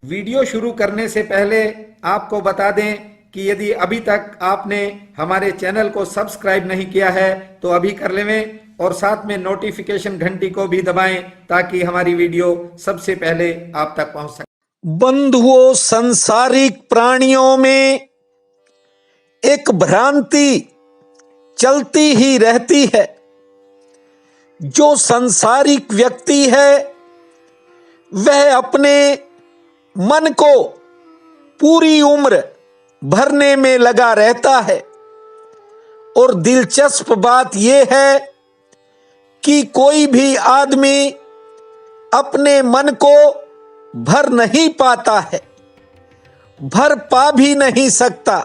Video शुरू करने से पहले आपको बता दें कि यदि अभी तक आपने हमारे चैनल को सब्सक्राइब नहीं किया है तो अभी कर लें और साथ में नोटिफिकेशन घंटी को भी दबाएं ताकि हमारी वीडियो सबसे पहले आप तक पहुंच सके। बंधुओं, संसारिक प्राणियों में एक भ्रांति चलती ही रहती है। जो संसारिक व्यक्ति है वह अपने मन को पूरी उम्र भरने में लगा रहता है और दिलचस्प बात यह है कि कोई भी आदमी अपने मन को भर नहीं पाता है, भर पा भी नहीं सकता।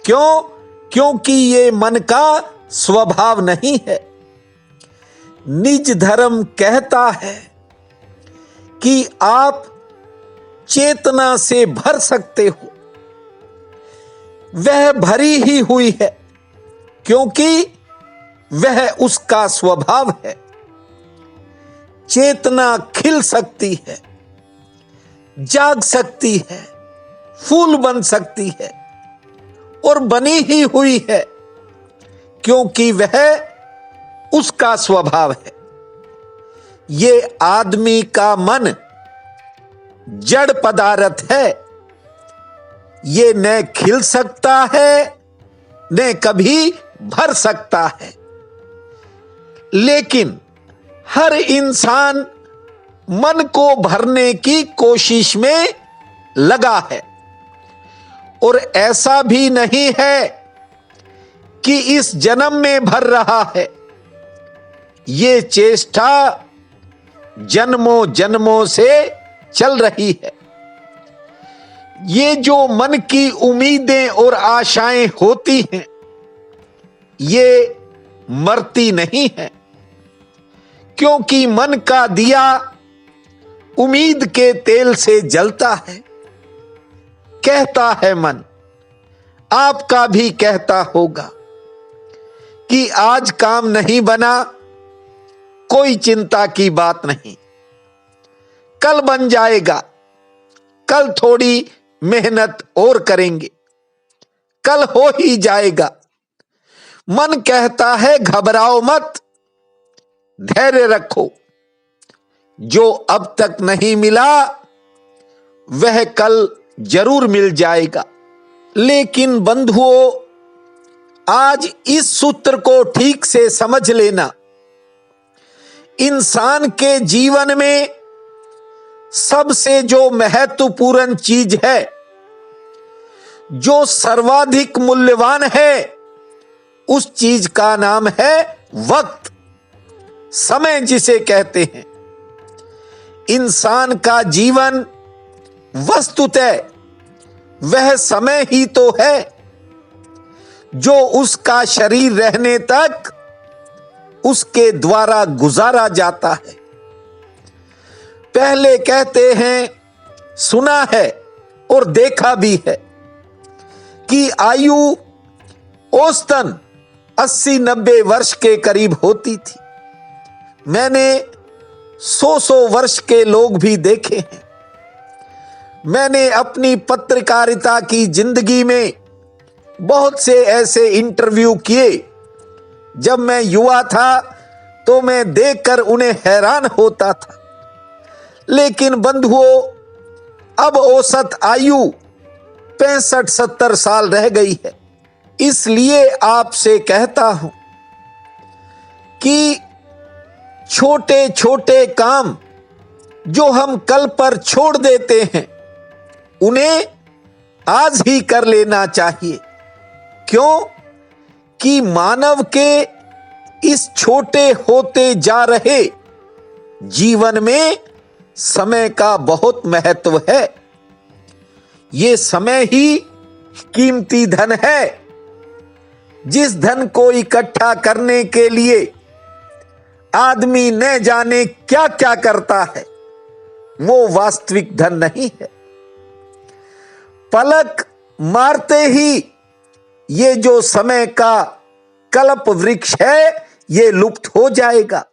क्यों? क्योंकि ये मन का स्वभाव नहीं है। निज धर्म कहता है कि आप चेतना से भर सकते हो। वह भरी ही हुई है क्योंकि वह उसका स्वभाव है। चेतना खिल सकती है, जाग सकती है, फूल बन सकती है और बनी ही हुई है क्योंकि वह उसका स्वभाव है। ये आदमी का मन जड़ पदार्थ है। ये न खिल सकता है न कभी भर सकता है। लेकिन हर इंसान मन को भरने की कोशिश में लगा है और ऐसा भी नहीं है कि इस जन्म में भर रहा है। ये चेष्टा जन्मों जन्मों से चल रही है। ये जो मन की उम्मीदें और आशाएं होती हैं ये मरती नहीं है क्योंकि मन का दिया उम्मीद के तेल से जलता है। कहता है मन, आपका भी कहता होगा कि आज काम नहीं बना, कोई चिंता की बात नहीं, कल बन जाएगा, कल थोड़ी मेहनत और करेंगे, कल हो ही जाएगा। मन कहता है घबराओ मत, धैर्य रखो, जो अब तक नहीं मिला वह कल जरूर मिल जाएगा। लेकिन बंधुओं, आज इस सूत्र को ठीक से समझ लेना। इंसान के जीवन में सबसे जो महत्वपूर्ण चीज है, जो सर्वाधिक मूल्यवान है, उस चीज का नाम है वक्त, समय जिसे कहते हैं। इंसान का जीवन वस्तुतः वह समय ही तो है जो उसका शरीर रहने तक उसके द्वारा गुजारा जाता है। पहले कहते हैं, सुना है और देखा भी है कि आयु औसतन 80-90 वर्ष के करीब होती थी। मैंने 100 वर्ष के लोग भी देखे हैं। मैंने अपनी पत्रकारिता की जिंदगी में बहुत से ऐसे इंटरव्यू किए। जब मैं युवा था तो मैं देखकर उन्हें हैरान होता था। लेकिन बंधुओं, अब औसत आयु 65-70 साल रह गई है। इसलिए आपसे कहता हूं कि छोटे छोटे काम जो हम कल पर छोड़ देते हैं उन्हें आज ही कर लेना चाहिए। क्यों? कि मानव के इस छोटे होते जा रहे जीवन में समय का बहुत महत्व है। ये समय ही कीमती धन है। जिस धन को इकट्ठा करने के लिए आदमी न जाने क्या क्या करता है, वो वास्तविक धन नहीं है। पलक मारते ही ये जो समय का कल्प वृक्ष है ये लुप्त हो जाएगा।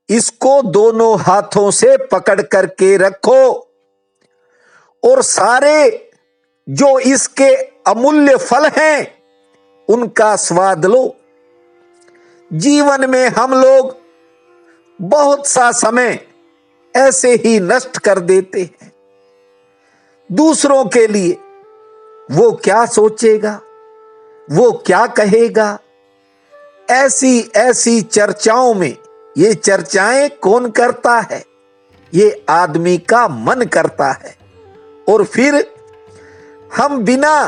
इसको दोनों हाथों से पकड़ करके रखो और सारे जो इसके अमूल्य फल हैं उनका स्वाद लो। जीवन में हम लोग बहुत सा समय ऐसे ही नष्ट कर देते हैं। दूसरों के लिए वो क्या सोचेगा, वो क्या कहेगा, ऐसी ऐसी चर्चाओं में, ये चर्चाएं कौन करता है? ये आदमी का मन करता है। और फिर हम बिना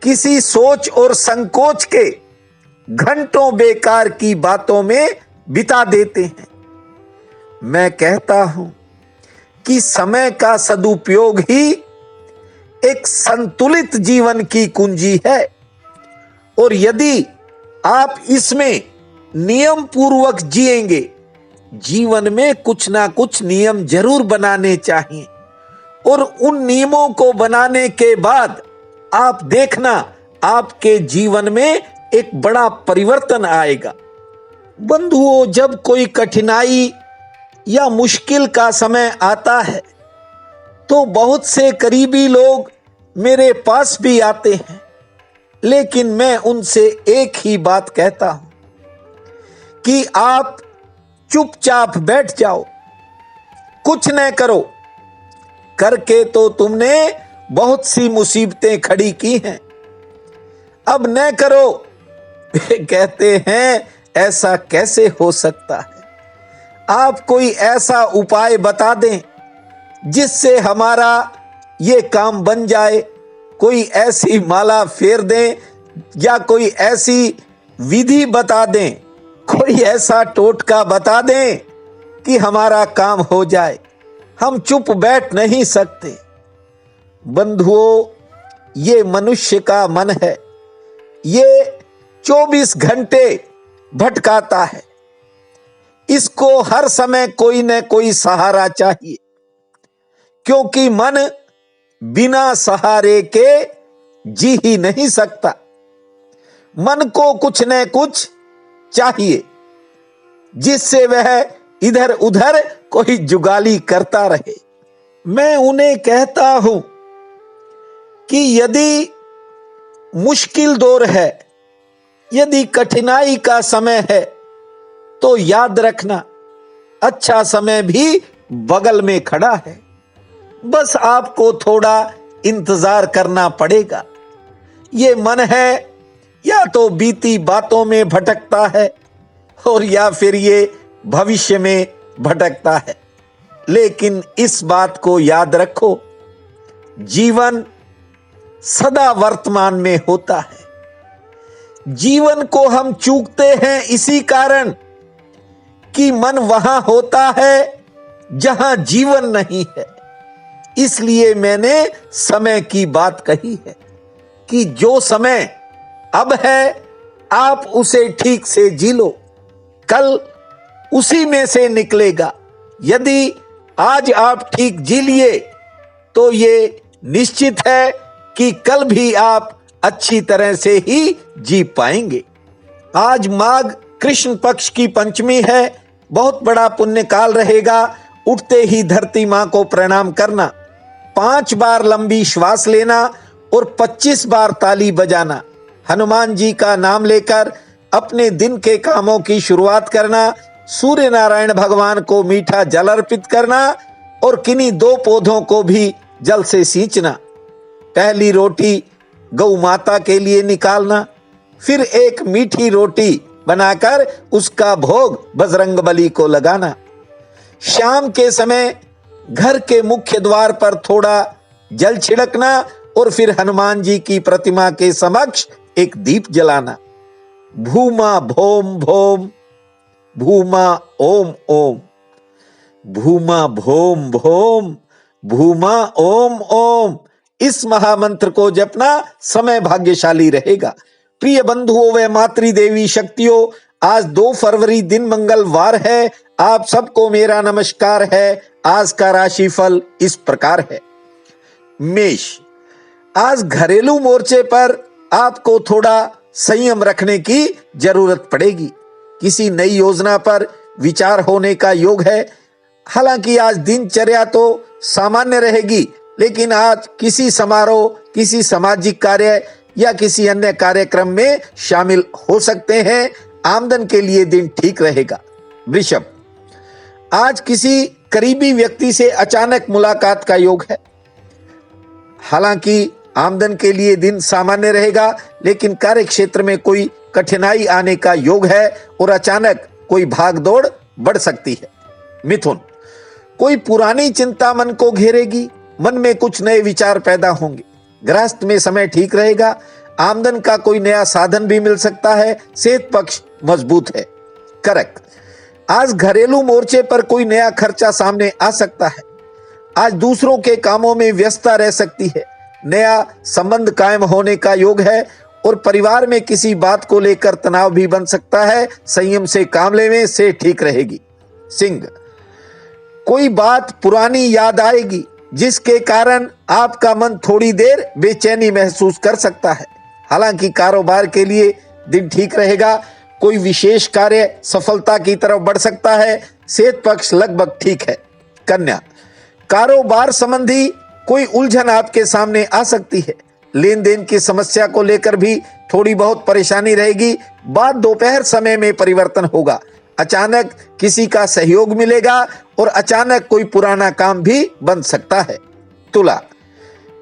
किसी सोच और संकोच के घंटों बेकार की बातों में बिता देते हैं। मैं कहता हूं कि समय का सदुपयोग ही एक संतुलित जीवन की कुंजी है। और यदि आप इसमें नियम पूर्वक जिएंगे, जीवन में कुछ ना कुछ नियम जरूर बनाने चाहिए। और उन नियमों को बनाने के बाद आप देखना आपके जीवन में एक बड़ा परिवर्तन आएगा। बंधुओं, जब कोई कठिनाई या मुश्किल का समय आता है तो बहुत से करीबी लोग मेरे पास भी आते हैं, लेकिन मैं उनसे एक ही बात कहता हूं कि आप चुपचाप बैठ जाओ, कुछ न करो। करके तो तुमने बहुत सी मुसीबतें खड़ी की हैं, अब न करो। वे कहते हैं ऐसा कैसे हो सकता है? आप कोई ऐसा उपाय बता दें जिससे हमारा ये काम बन जाए। कोई ऐसी माला फेर दें या कोई ऐसी विधि बता दें, कोई ऐसा टोटका बता दें कि हमारा काम हो जाए। हम चुप बैठ नहीं सकते। बंधुओं, ये मनुष्य का मन है, ये 24 घंटे भटकाता है। इसको हर समय कोई न कोई सहारा चाहिए, क्योंकि मन बिना सहारे के जी ही नहीं सकता। मन को कुछ न कुछ चाहिए जिससे वह इधर उधर कोई जुगाली करता रहे। मैं उन्हें कहता हूं कि यदि मुश्किल दौर है, यदि कठिनाई का समय है, तो याद रखना अच्छा समय भी बगल में खड़ा है। बस आपको थोड़ा इंतजार करना पड़ेगा। ये मन है या तो बीती बातों में भटकता है और या फिर ये भविष्य में भटकता है। लेकिन इस बात को याद रखो, जीवन सदा वर्तमान में होता है। जीवन को हम चूकते हैं इसी कारण कि मन वहां होता है जहां जीवन नहीं है। इसलिए मैंने समय की बात कही है कि जो समय अब है आप उसे ठीक से जी लो, कल उसी में से निकलेगा। यदि आज आप ठीक जी लिए तो ये निश्चित है कि कल भी आप अच्छी तरह से ही जी पाएंगे। आज माघ कृष्ण पक्ष की पंचमी है, बहुत बड़ा पुण्य काल रहेगा। उठते ही धरती मां को प्रणाम करना, 5 बार लंबी श्वास लेना और 25 बार ताली बजाना, हनुमान जी का नाम लेकर अपने दिन के कामों की शुरुआत करना, सूर्य नारायण भगवान को मीठा जल अर्पित करना और किन्हीं 2 पौधों को भी जल से सींचना। पहली रोटी गौ माता के लिए निकालना, फिर एक मीठी रोटी बनाकर उसका भोग बजरंगबली को लगाना। शाम के समय घर के मुख्य द्वार पर थोड़ा जल छिड़कना और फिर हनुमान जी की प्रतिमा के समक्ष एक दीप जलाना। भूमा भोम भोम, भूमा ओम ओम, भूमा भोम भोम, भूमा ओम ओम। इस महामंत्र को जपना, समय भाग्यशाली रहेगा। प्रिय बंधुओं व मातृदेवी शक्तियों, आज 2 फरवरी दिन मंगलवार है। आप सबको मेरा नमस्कार है। आज का राशिफल इस प्रकार है। मेष, आज घरेलू मोर्चे पर आपको थोड़ा संयम रखने की जरूरत पड़ेगी। किसी नई योजना पर विचार होने का योग है। हालांकि आज दिनचर्या तो सामान्य रहेगी, लेकिन आज किसी समारोह, किसी सामाजिक कार्य या किसी अन्य कार्यक्रम में शामिल हो सकते हैं। आमदन के लिए दिन ठीक रहेगा। वृषभ, आज किसी करीबी व्यक्ति से अचानक मुलाकात का योग है। हालांकि आमदन के लिए दिन सामान्य रहेगा, लेकिन कार्य क्षेत्र में कोई कठिनाई आने का योग है और अचानक कोई भागदौड़ बढ़ सकती है। मिथुन, कोई पुरानी चिंता मन को घेरेगी, मन में कुछ नए विचार पैदा होंगे। गृहस्थ में समय ठीक रहेगा। आमदन का कोई नया साधन भी मिल सकता है। सेहत पक्ष मजबूत है। कर्क, आज घरेलू मोर्चे पर कोई नया खर्चा सामने आ सकता है। आज दूसरों के कामों में व्यस्तता रह सकती है। नया संबंध कायम होने का योग है और परिवार में किसी बात को लेकर तनाव भी बन सकता है। संयम से काम लेने से ठीक रहेगी। सिंह, कोई बात पुरानी याद आएगी जिसके कारण आपका मन थोड़ी देर बेचैनी महसूस कर सकता है। हालांकि कारोबार के लिए दिन ठीक रहेगा। कोई विशेष कार्य सफलता की तरफ बढ़ सकता है। सेहत पक्ष लगभग ठीक है। कन्या, कारोबार संबंधी कोई उलझन आपके सामने आ सकती है। लेन देन की समस्या को लेकर भी थोड़ी बहुत परेशानी रहेगी। बाद दोपहर समय में परिवर्तन होगा। अचानक किसी का सहयोग मिलेगा और अचानक कोई पुराना काम भी बन सकता है। तुला,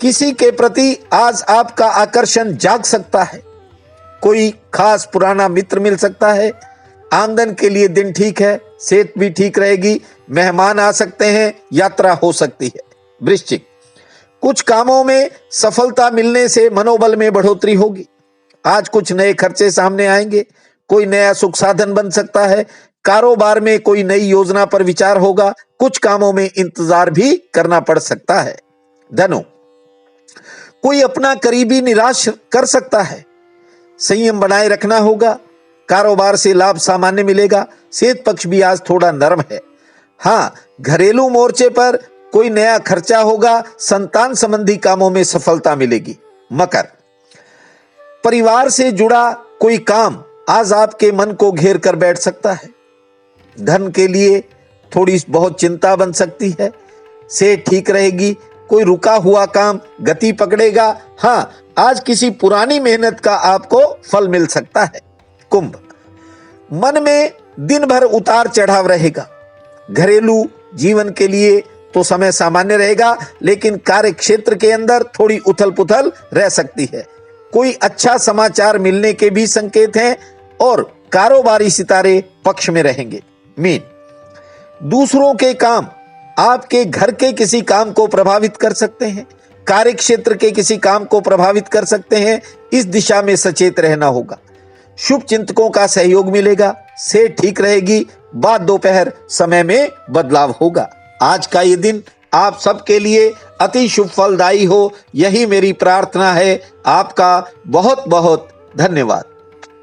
किसी के प्रति आज आपका आकर्षण जाग सकता है। कोई खास पुराना मित्र मिल सकता है। आमदन के लिए दिन ठीक है। सेहत भी ठीक रहेगी। मेहमान आ सकते हैं। यात्रा हो सकती है। वृश्चिक, कुछ कामों में सफलता मिलने से मनोबल में बढ़ोतरी होगी। आज कुछ नए खर्चे सामने आएंगे। कोई नया सुख साधन बन सकता है। कारोबार में कोई नई योजना पर विचार होगा। कुछ कामों में इंतजार भी करना पड़ सकता है। धनु, कोई अपना करीबी निराश कर सकता है। संयम बनाए रखना होगा। कारोबार से लाभ सामान्य मिलेगा। सेहत पक्ष भी आज थोड़ा नरम है। हाँ, घरेलू मोर्चे पर कोई नया खर्चा होगा। संतान संबंधी कामों में सफलता मिलेगी। मकर, परिवार से जुड़ा कोई काम आज आपके मन को घेर कर बैठ सकता है। धन के लिए थोड़ी बहुत चिंता बन सकती है। सेहत ठीक रहेगी। कोई रुका हुआ काम गति पकड़ेगा। हाँ, आज किसी पुरानी मेहनत का आपको फल मिल सकता है। कुंभ, मन में दिन भर उतार चढ़ाव रहेगा। घरेलू जीवन के लिए तो समय सामान्य रहेगा, लेकिन कार्य क्षेत्र के अंदर थोड़ी उथल पुथल रह सकती है। कोई अच्छा समाचार मिलने के भी संकेत हैं और कारोबारी सितारे पक्ष में रहेंगे। मीन, दूसरों के काम आपके घर के किसी काम को प्रभावित कर सकते हैं। कार्य क्षेत्र के किसी काम को प्रभावित कर सकते हैं। इस दिशा में सचेत रहना होगा। शुभ चिंतकों का सहयोग मिलेगा। सेहत ठीक रहेगी। बाद दोपहर समय में बदलाव होगा। आज का ये दिन आप सबके लिए अति शुभ फलदायी हो, यही मेरी प्रार्थना है। आपका बहुत बहुत धन्यवाद।